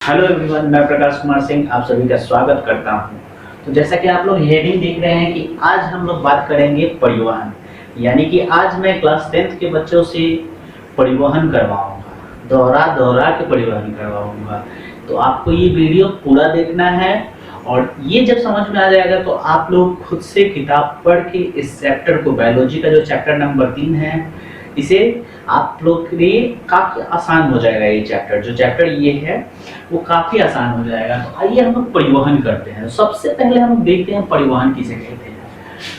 Hello everyone, मैं प्रकाश कुमार सिंह आप सभी का स्वागत करता हूं। तो जैसा कि आप लोग हेडिंग देख रहे हैं कि आज हम लोग बात करेंगे परिवहन, यानी कि आज मैं क्लास 10th के बच्चों से परिवहन करवाऊंगा, दोहरा दोहरा के परिवहन करवाऊंगा। तो आपको ये वीडियो पूरा देखना है और ये जब समझ में आ जाएगा तो आप लोग खुद से किताब पढ़ के इस चैप्टर को, बायोलॉजी का जो चैप्टर नंबर 3 है, इसे आप लोग के लिए काफी आसान हो जाएगा। ये चैप्टर ये है वो काफी आसान हो जाएगा। तो आइए हम लोग परिवहन करते हैं। सबसे पहले हम देखते हैं परिवहन किसे कहते हैं।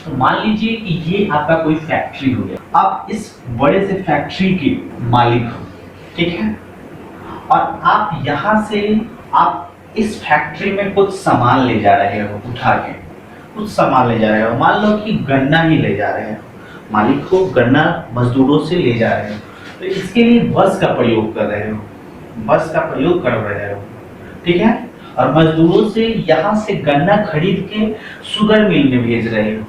तो मान लीजिए कि ये आपका कोई फैक्ट्री हो गया, आप इस बड़े से फैक्ट्री के मालिक हो, ठीक है, और आप यहाँ से आप इस फैक्ट्री में कुछ सामान ले जा रहे हो, उठा के कुछ सामान ले जा रहे हो। मान लो कि गन्ना ही ले जा रहे हो, मालिक को गन्ना मजदूरों से ले जा रहे हो, तो इसके लिए बस का प्रयोग कर रहे हो, बस का प्रयोग कर रहे हो, ठीक है, और मजदूरों से यहाँ से गन्ना खरीद के शुगर मिल में भेज रहे हो।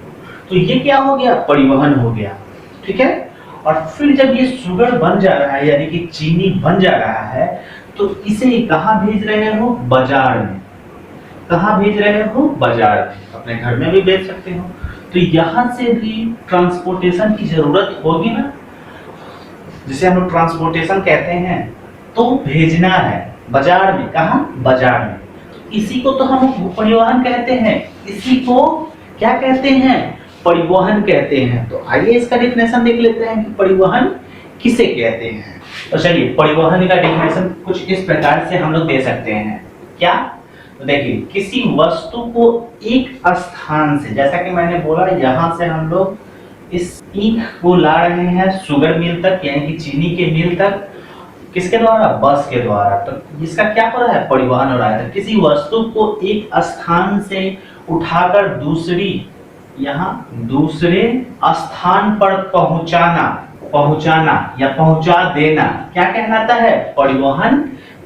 तो ये क्या हो गया? परिवहन हो गया, ठीक है। और फिर जब ये शुगर बन जा रहा है, यानी कि चीनी बन जा रहा है, तो इसे कहाँ भेज रहे हो? बाजार में। कहाँ भेज रहे हो? बाजार में। अपने घर में भी बेच सकते हो। तो यहाँ से भी ट्रांसपोर्टेशन की जरूरत होगी ना, जिसे हम लोग ट्रांसपोर्टेशन कहते हैं। तो भेजना है बाजार में। कहाँ? बाजार में। इसी को तो हम परिवहन कहते हैं। इसी को क्या कहते हैं? परिवहन कहते हैं। तो आइए इसका डेफिनेशन देख लेते हैं कि परिवहन किसे कहते हैं। तो चलिए, परिवहन का डेफिनेशन कुछ इस प्रकार से हम लोग दे सकते हैं। क्या? तो देखिए, किसी वस्तु को एक स्थान से, जैसा कि मैंने बोला, यहाँ से हम लोग इस ईख को ला रहे हैं शुगर मिल तक, यानी कि चीनी के मिल तक। किसके द्वारा? बस के द्वारा। तो इसका क्या हो रहा है? परिवहन हो रहा है। तो किसी वस्तु को एक स्थान से उठाकर दूसरे स्थान पर पहुंचाना या पहुंचा देना क्या कहलाता है? परिवहन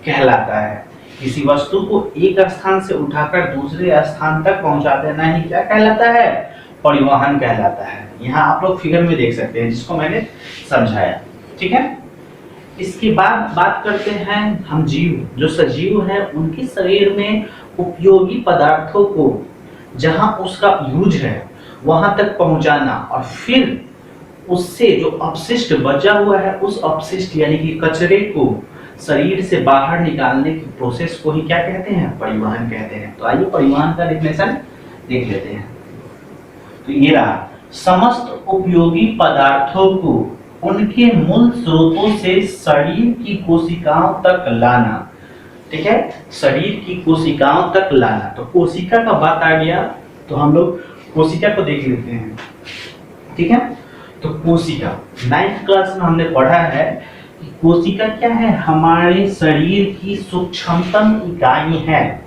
कहलाता है। किसी वस्तु को एक स्थान से उठाकर दूसरे स्थान तक पहुंचा देना ही क्या कहलाता है? परिवहन कहलाता है। यहाँ आप लोग फिगर में देख सकते हैं, जिसको मैंने समझाया, ठीक है। इसके बाद बात करते हैं हम जीव, जो सजीव है, उनके शरीर में उपयोगी पदार्थों को जहां उसका यूज है वहां तक पहुंचाना, और फिर उससे जो अपशिष्ट बचा हुआ है, उस अपशिष्ट यानी कि कचरे को शरीर से बाहर निकालने की प्रोसेस को ही क्या कहते हैं? परिवहन कहते हैं। तो आइए परिवहन का डेफिनेशन देख लेते हैं। तो ये रहा, समस्त उपयोगी पदार्थों को उनके मूल स्रोतों से शरीर की कोशिकाओं तक लाना, ठीक है, शरीर की कोशिकाओं तक लाना। तो कोशिका का बात आ गया, तो हम लोग कोशिका को देख लेते हैं, ठीक है। तो कोशिका 9th क्लास में हमने पढ़ा है कि कोशिका क्या है? हमारे शरीर की सूक्ष्मतम इकाई है,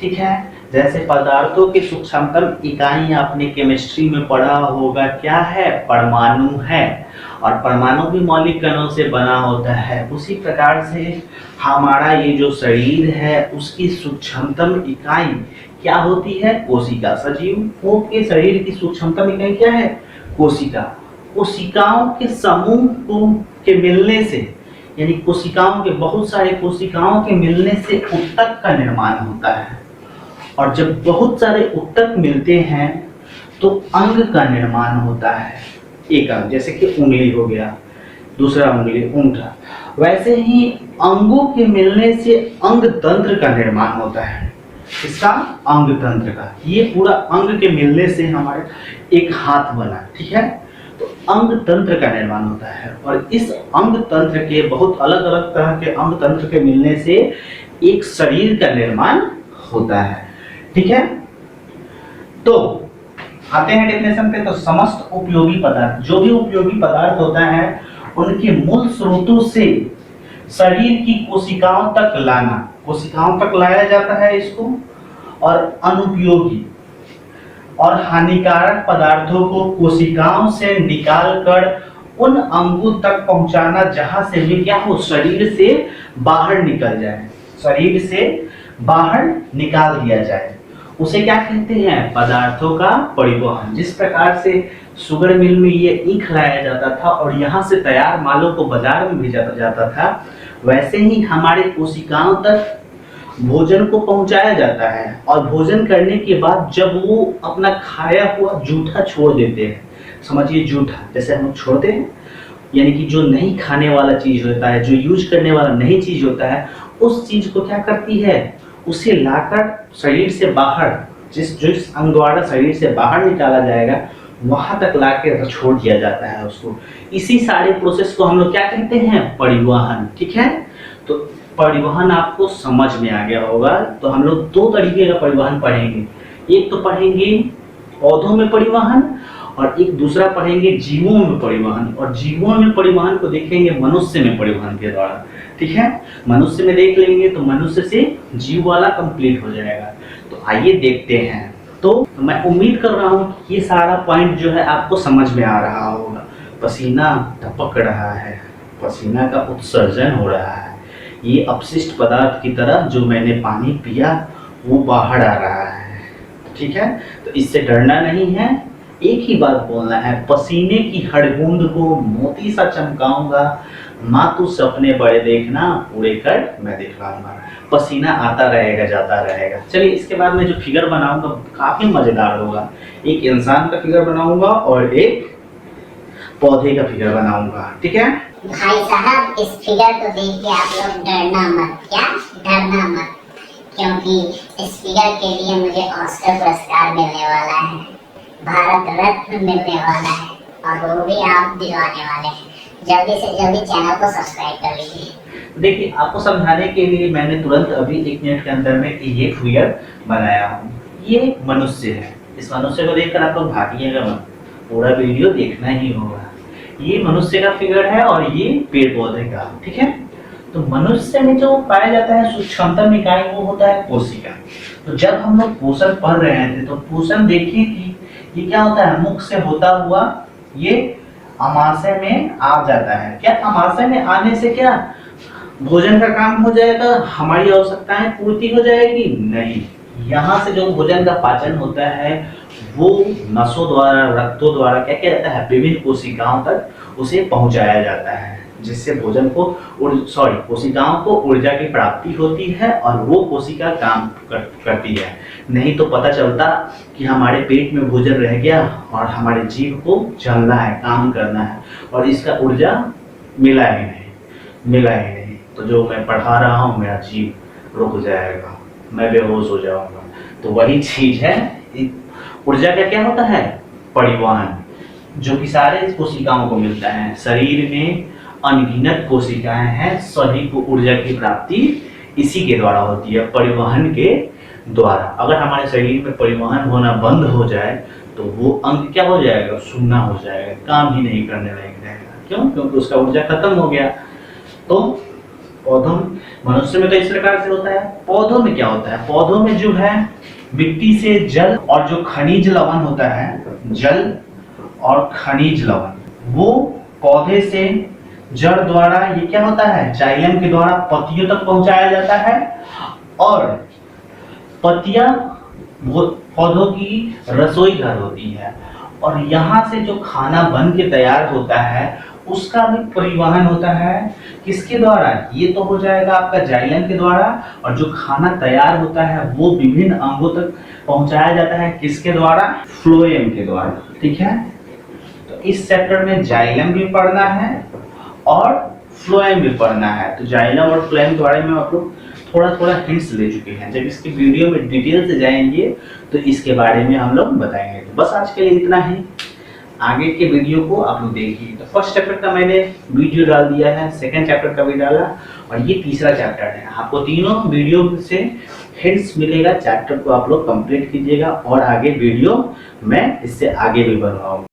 ठीक है। जैसे पदार्थों की सूक्ष्मतम इकाई आपने केमिस्ट्री में पढ़ा होगा, क्या है? परमाणु है, और परमाणु भी मौलिक कणों से बना होता है। उसी प्रकार से हमारा ये जो शरीर है, उसकी सूक्ष्मतम इकाई क्या होती है? कोशिका। सजीवों के शरीर की सूक्ष्मतम इकाई क्या है? कोशिका। कोशिकाओं के समूह के मिलने से, यानी कोशिकाओं के, बहुत सारे कोशिकाओं के मिलने से ऊतक का निर्माण होता है, और जब बहुत सारे ऊतक मिलते हैं तो अंग का निर्माण होता है। एक अंग, जैसे कि उंगली हो गया, दूसरा उंगली, अंगूठा। वैसे ही अंगों के मिलने से अंग तंत्र का निर्माण होता है। इसका अंग तंत्र का, ये पूरा अंग के मिलने से हमारे एक हाथ बना, ठीक है। तो अंग तंत्र का निर्माण होता है, और इस अंग तंत्र के, बहुत अलग अलग तरह के अंग तंत्र के मिलने से एक शरीर का निर्माण होता है, ठीक है। तो आते हैं डेफिनेशन पे। तो समस्त उपयोगी पदार्थ, जो भी उपयोगी पदार्थ होता है, उनके मूल स्रोतों से शरीर की कोशिकाओं तक लाना, कोशिकाओं तक लाया जाता है इसको, और अनुपयोगी और हानिकारक पदार्थों को कोशिकाओं से निकालकर उन अंगों तक पहुंचाना जहां से वे क्या हो? शरीर से बाहर निकल जाए, शरीर से बाहर निकाल दिया जाए, उसे क्या कहते हैं? पदार्थों का परिवहन। जिस प्रकार से शुगर मिल में ये ईख लाया जाता था और यहाँ से तैयार मालों को बाजार में भेजा जाता था, वैसे ही हमारे कोशिकाओं तक भोजन को पहुंचाया जाता है और भोजन करने के बाद जब वो अपना खाया हुआ जूठा छोड़ देते हैं, समझिए जूठा जैसे हम लोग छोड़ते हैं, यानी कि जो नहीं खाने वाला चीज होता है, जो यूज करने वाला नहीं चीज होता है, उस चीज को क्या करती है, उसे लाकर शरीर से बाहर, जिस अंग द्वारा शरीर से बाहर निकाला जाएगा वहां तक लाके छोड़ दिया जाता है उसको। इसी सारे प्रोसेस को हम लोग क्या कहते हैं, परिवहन। ठीक है, तो परिवहन आपको समझ में आ गया होगा। तो हम लोग दो तरीके का परिवहन पढ़ेंगे, एक तो पढ़ेंगे पौधों में परिवहन और एक दूसरा पढ़ेंगे जीवों में परिवहन। और जीवों में परिवहन को देखेंगे मनुष्य में परिवहन के द्वारा। ठीक है, मनुष्य में देख लेंगे तो मनुष्य से जीव वाला कंप्लीट हो जाएगा। तो आइए देखते हैं। तो मैं उम्मीद कर रहा हूँ कि ये सारा पॉइंट जो है आपको समझ में आ रहा होगा। पसीना टपक रहा है, पसीना का उत्सर्जन हो रहा है, ये अपशिष्ट पदार्थ की तरह जो मैंने पानी पिया वो बाहर आ रहा है। ठीक है, तो इससे डरना नहीं है, एक ही बात बोलना है, पसीने की हर बूंद को मोती सा चमकाऊंगा, माँ तू सपने बड़े देखना, पूरे कर मैं दिखलाऊंगा। पसीना आता रहेगा जाता रहेगा। चलिए इसके बाद मैं जो फिगर बनाऊंगा काफी मजेदार होगा। एक इंसान का फिगर बनाऊंगा और एक पौधे का फिगर बनाऊंगा। ठीक है भाई साहब, इस फिगर को देख के आप लोग डरना मत, क्या डरना मत, क्योंकि इस फिगर के लिए मुझे ऑस्कर पुरस्कार मिलने वाला है, भारत रत्न मिलने वाला है, और वो भी आप दिलवाने वाले हैं। जल्दी से जल्दी चैनल को सब्सक्राइब कर लीजिए। देखिए, आपको समझाने के लिए मैंने तुरंत अभी 1 मिनट के अंदर में ये फिगर बनाया हूँ। ये मनुष्य है, इस मनुष्य को देखकर आप लोग भागिएगा मत, पूरा वीडियो देखना ही होगा। ये मनुष्य का फिगर है और ये पेड़ पौधे का। ठीक है, तो मनुष्य में जो पाया जाता है सूक्ष्मतम इकाई वो होता है कोशिका। तो जब हम लोग पोषण पढ़ रहे थे तो पोषण देखिए कि ये क्या होता है, मुख से होता हुआ ये अमाशय में आ जाता है। क्या अमाशय में आने से क्या भोजन का काम हो जाएगा, हमारी आवश्यकताएं पूर्ति हो जाएगी? नहीं, यहाँ से जो भोजन का पाचन होता है वो नसों द्वारा, रक्तों द्वारा क्या किया जाता है, विभिन्न कोशिकाओं तक उसे पहुंचाया जाता है, जिससे भोजन को कोशिकाओं को ऊर्जा की प्राप्ति होती है और वो कोशिका काम करती है। नहीं तो पता चलता कि हमारे पेट में भोजन रह गया और हमारे जीव को चलना है, काम करना है और इसका ऊर्जा मिला ही नहीं। तो जो मैं पढ़ा रहा हूँ मेरा जीव रुक जाएगा, मैं बेहोश हो जाऊंगा। तो वही चीज है, ऊर्जा का क्या होता है, परिवहन, जो कि सारे कोशिकाओं को मिलता है। शरीर में अनगिनत कोशिकाएं हैं, सभी को ऊर्जा की प्राप्ति इसी के द्वारा होती है, परिवहन के द्वारा। अगर हमारे शरीर में परिवहन होना बंद हो जाए तो वो अंग क्या हो जाएगा, सुन्ना हो जाएगा, काम ही नहीं करने लगेगा। क्यों? क्योंकि उसका ऊर्जा खत्म हो गया। तो पौधों, मनुष्य में तो इस प्रकार से होता है। पौधों में क्या होता है, पौधों में जो है मिट्टी से जल और जो खनिज लवण होता है, जल और खनिज लवण, वो पौधे से जड़ द्वारा ये क्या होता है, जाइलम के द्वारा पत्तियों तक पहुंचाया जाता है और पत्तियां पौधों की रसोई घर होती है और यहाँ से जो खाना बन के तैयार होता है उसका भी परिवहन होता है। किसके द्वारा? ये तो हो जाएगा आपका जाइलम के द्वारा, और जो खाना तैयार होता है वो विभिन्न अंगों तक पहुंचाया जाता है। किसके द्वारा? फ्लोएम के द्वारा। ठीक है, तो इस चैप्टर में जाइलम भी पढ़ना है और फ्लोएम भी पढ़ना है। तो जाइलम और फ्लोएम के बारे में आप लोग थोड़ा हिंट्स ले चुके हैं। जब इसके वीडियो में डिटेल से जाएंगे तो इसके बारे में हम लोग बताएंगे। तो बस आज के लिए इतना ही, आगे के वीडियो को आप लोग देखिए। तो फर्स्ट चैप्टर का मैंने वीडियो डाल दिया है, सेकंड चैप्टर का भी डाला और ये तीसरा चैप्टर है। आपको तीनों वीडियो से हिंट्स मिलेगा, चैप्टर को आप लोग कंप्लीट कीजिएगा और आगे वीडियो मैं इससे आगे भी बनवाऊंगा।